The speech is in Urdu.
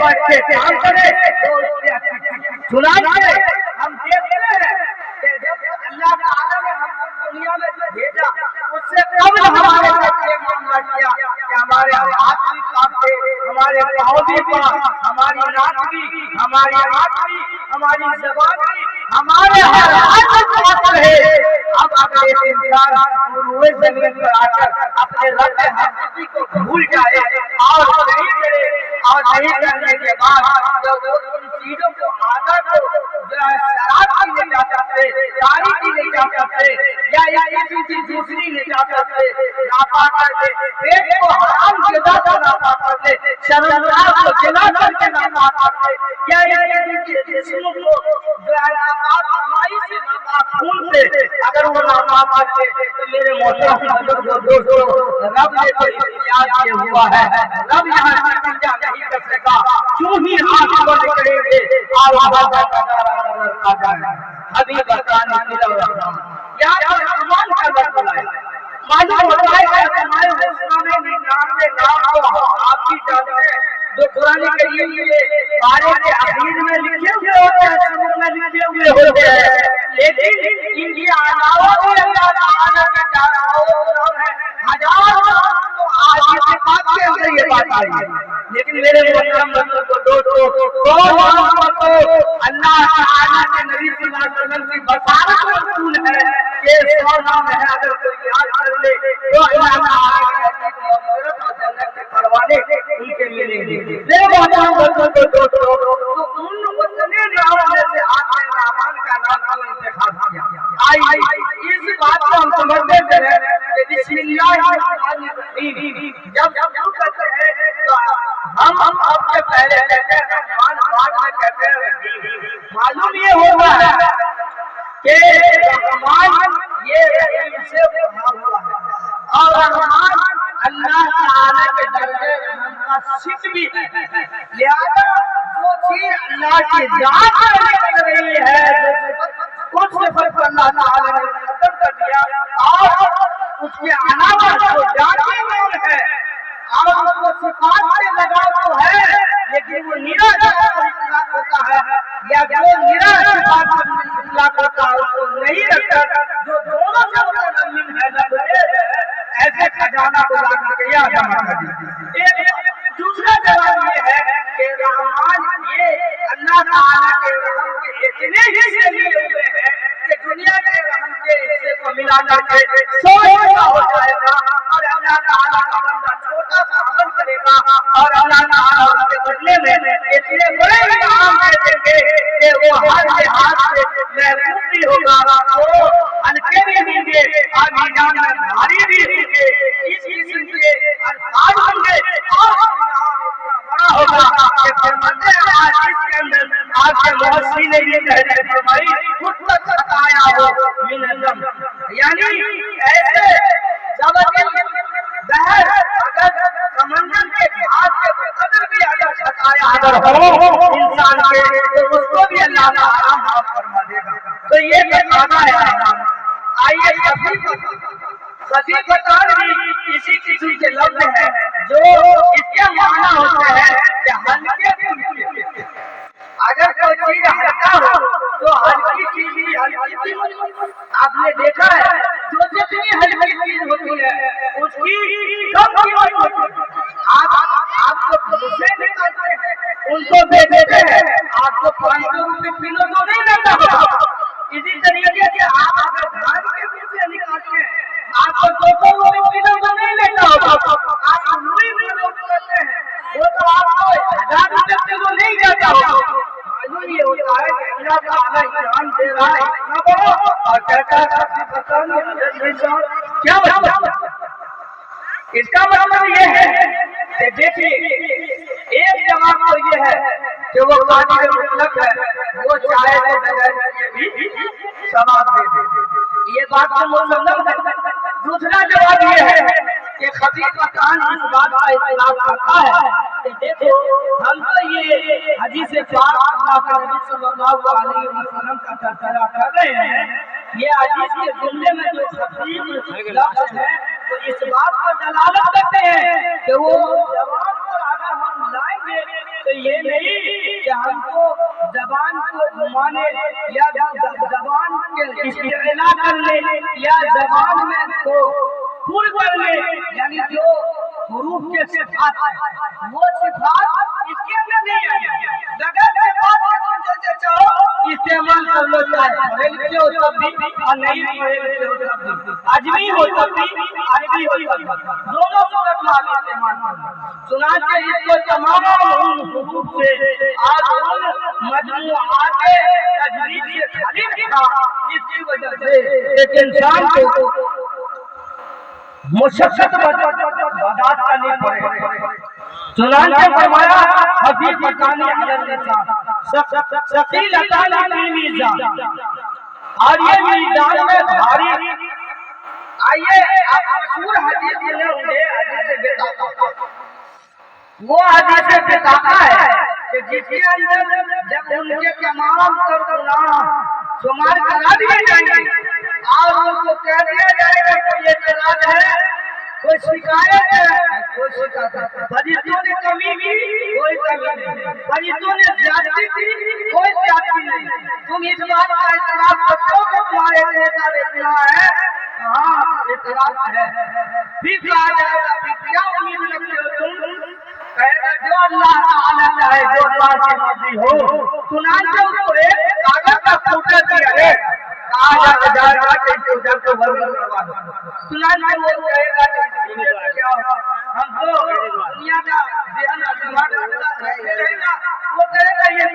اچھے کام کرے وہ اس سے اچھی چنانچہ ہم دیکھتے ہیں کہ جب اللہ تعالیٰ نے ہم کو دنیا میں بھیجا اس سے قبل ہمارے ساتھ یہ معاملہ کیا کہ ہمارے ہاتھ بھی کانپتے، ہمارے پاؤں بھی کانپتے، ہماری ناک بھی، ہماری آنکھ بھی، ہماری زبان بھی، ہمارے ہر عضو کانپ رہے۔ اب اگر ایک انسان روئے زمین پر آ کر اپنے رب حقیقی کو بھول جائے اور نہیں کرے اور نہیں کرنے کے بعد جب وہ ان چیزوں کو عادت کو جو ہے شراب کی نجاست سے، داری کی نجاست سے یا کسی کی دوسری نجاست سے ناپاک کر دے، پیٹ کو حرام غذا سے ناپاک کر دے، شرمگاہ کو جنا کر کے ناپاک کر دے، یا کسی کے جسم کو جو ہے ناپاک کمائی سے، ناپاک خون سے اگر وہ ناپاک کر دے تو میرے محترم دوستو رب نے تو اختیار کیا ہوا ہے، رب یہاں شکنجہ نہیں کر سکا، کیوں ہی ہاتھ کو نکلیں گے اور وہاں کا نظارہ نظر آ جائے۔ حبیب بتانے کی الرحمن یہاں پر رحمان کا لفظ ہے، معلوم ہوتا ہے کہ ہمارے مسلمان میں نام کو آپ بھی جانتے ہیں جو قرآن کریم کے بارے کے اخیر میں لکھے ہوئے ہوتے ہیں، شروع میں لکھے ہوئے ہوتے ہیں، لیکن ان کی علاوہ بھی اللہ تعالیٰ کے نام ہے ہزار تو آج کی بات کے اندر یہ بات آئی ہے، لیکن میرے محترم دوستو اللہ تعالیٰ کے نبی صلی اللہ علیہ وسلم کی بشارت رسول ہے کہ 100 نام ہے، اگر کوئی یاد کر لے تو اللہ تعالیٰ کی مغفرت اور جنت کے پروانے ان کے ملیں گے۔ میرے محترم دوستو ان اتنے نام میں سے آپ نے رحمان کا نام کو انتخاب کیا۔ آئیے اس بات کو ہم سمجھتے ہیں کہ بسم اللہ الرحمن الرحیم جب شروع کرتے ہیں تو ہم اب سے پہلے کہتے ہیں رحمان، بعد میں کہتے ہیں رحیم۔ معلوم یہ ہوتا ہے کہ رحمان یہ رحیم سے بڑھا ہوا ہے اور رحمان اللہ تعالیٰ کے درجے رحم کا صف بھی ہے، لہذا جو چیز اللہ کی ذات میں لگ رہی ہے اس صفت پر اللہ تعالیٰ نے مقدم کر دیا اور اس کے علاوہ جو ذاتی نام ہے اور اس کو صفات سے لگاؤ تو ہے لیکن وہ نرا ذات پر اطلاق ہوتا ہے، یا جو نرا صفات پر اطلاق ہوتا ہے اس کو نہیں رکھتا، جو دونوں سے متضمن ہے لبریز ہے، ایسے خزانہ کو لا کر کے یہاں جمع کر دیا۔ دوسرا جواب یہ ہے کہ رحمان یہ اللہ تعالیٰ کے رحم کے اتنے حصے لیے ہوئے ہیں کہ دنیا کے رحم کے حصے کو ملا کر کے 100 حصہ ہو جائے گا اور اللہ تعالیٰ کا بندہ چھوٹا سا عمل کرے گا اور اللہ تعالیٰ اس کے بدلے میں اتنے بڑے انعام دے دیں گے کہ وہ ہر لحاظ سے محفوظ بھی ہوگا، وہ ہلکے بھی ہوں گے اور میدان میں بھاری بھی ہوں گے، اس قسم کے الفاظ ہوں گے اور بڑا ہوگا کہ فرماتے ہیں آج اس کے اندر آپ کے محسن نے یہ تحریر فرمائی خود تک ستایا ہو من الزم، یعنی ایسے زبردست بحر اگر سمندر کے ہاتھ کے قدر بھی اگر ستایا اگر ہو انسان کے تو اس کو بھی اللہ تعالیٰ معاف فرما دے گا۔ تو یہ بتانا ہے۔ آئیے خفیفتان بھی اسی قسم کے لفظ ہے جو اس کے معنی ہوتا ہے کہ ہلکے پھلکے، اگر کوئی چیز ہلکا ہو تو ہلکی چیز بھی ہلکی بھی ہوتی۔ آپ نے دیکھا ہے جو جتنی ہلکی چیز ہوتی ہے اس کی کم قیمت ہوتی ہے، آپ کو بھروسے نکالتے ہیں ان کو بیچتے ہیں، آپ کو 500 روپے کلو تو نہیں لیتا ہوگا، اسی طریقے سے آپ اگر دھان کے بھروسے نکالتے ہیں آپ کو 200 روپے کلو تو نہیں لیتا ہوگا، آپ روئی فروخت کرتے ہیں وہ تو آپ کو 1000 روپے کلو نہیں دیتا ہوگا۔ معلوم یہ ہوتا ہے کہ اللہ تعالیٰ انعام دے رہا ہے اتنا بڑا اور کہتا ہے پتہ نہیں کیا مطلب؟ اس کا مطلب یہ ہے کہ دیکھیے ایک جواب تو یہ ہے کہ وہ قادر مطلق ہے، وہ چاہے تو بغیر بھی ثواب دے دے، یہ بات تو مسلم ہے۔ دوسرا جواب یہ ہے کہ خفیفتان اس بات کا اطلاق کرتا ہے کہ دیکھو ہم تو یہ حدیث پاک اللہ کے نبی صلی اللہ علیہ وسلم کا تذکرہ کر رہے ہیں، یہ حدیث کے جملے میں جو خفیف لفظ ہے تو اس بات کو دلالت کرتے ہیں کہ وہ جواب پر اگر ہم لائیں گے تو یہ نہیں کہ ہم کو زبان کو مانے یا زبان کے استعلا کر لے یا زبان میں کو پور کر لے، یعنی جو حروف کے صفات ہے وہ صفات اس کے اندر نہیں آئی، بغیر صفات کے تم جیسے چاہو استعمال کر لو، چاہے پہلے ہو تب بھی اور نہیں پہلے ہو تب بھی، اجمی ہو تب بھی عربی ہو تب بھی، دونوں صورت میں آپ استعمال کر لو۔ چنانچہ اس کو تمام حروف سے آج ان مجموعات تجوید سے خالی رکھا، اس کی وجہ سے ایک انسان کو مشقت برداشت کرنی پڑے۔ چنانچہ فرمایا خفیفتان علی اللسان ثقیلتان فی المیزان، اور یہ میزان میں بھاری۔ آئیے آپ مشہور حدیث سنے ہوں گے، حدیث بطاقہ، وہ حدیث بطاقہ ہے کہ جس کے اندر جب ان کے تمام تر گناہ شمار کرا دیے جائیں گے اور ان کو کہہ دیا جائے گا کوئی اعتراض ہے، کوئی شکایت ہے، کوئی شکایت ہے، فرشتوں نے کمی کی کوئی کمی نہیں، فرشتوں نے زیادتی کی کوئی زیادتی نہیں، تم اس بات کا اعتراف کرو کہ تمہارے اعتراض اتنا ہے، ہاں اعتراض ہے، پھر کہا جائے گا پھر کیا امید رکھتے ہو تم؟ کہے گا جو اللہ تعالیٰ چاہے، جو اللہ کی مرضی ہو۔ چنانچہ اس کو ایک کاغذ کا ٹکڑا دیا ہے، کہا جائے گا کہ اس کو جب تو ورزش کروا دو۔ چنانچہ وہ کہے گا کہ کیا ہوگا، ہم کو دنیا کا ذہن دماغ رہے گا، وہ کہے گا یہ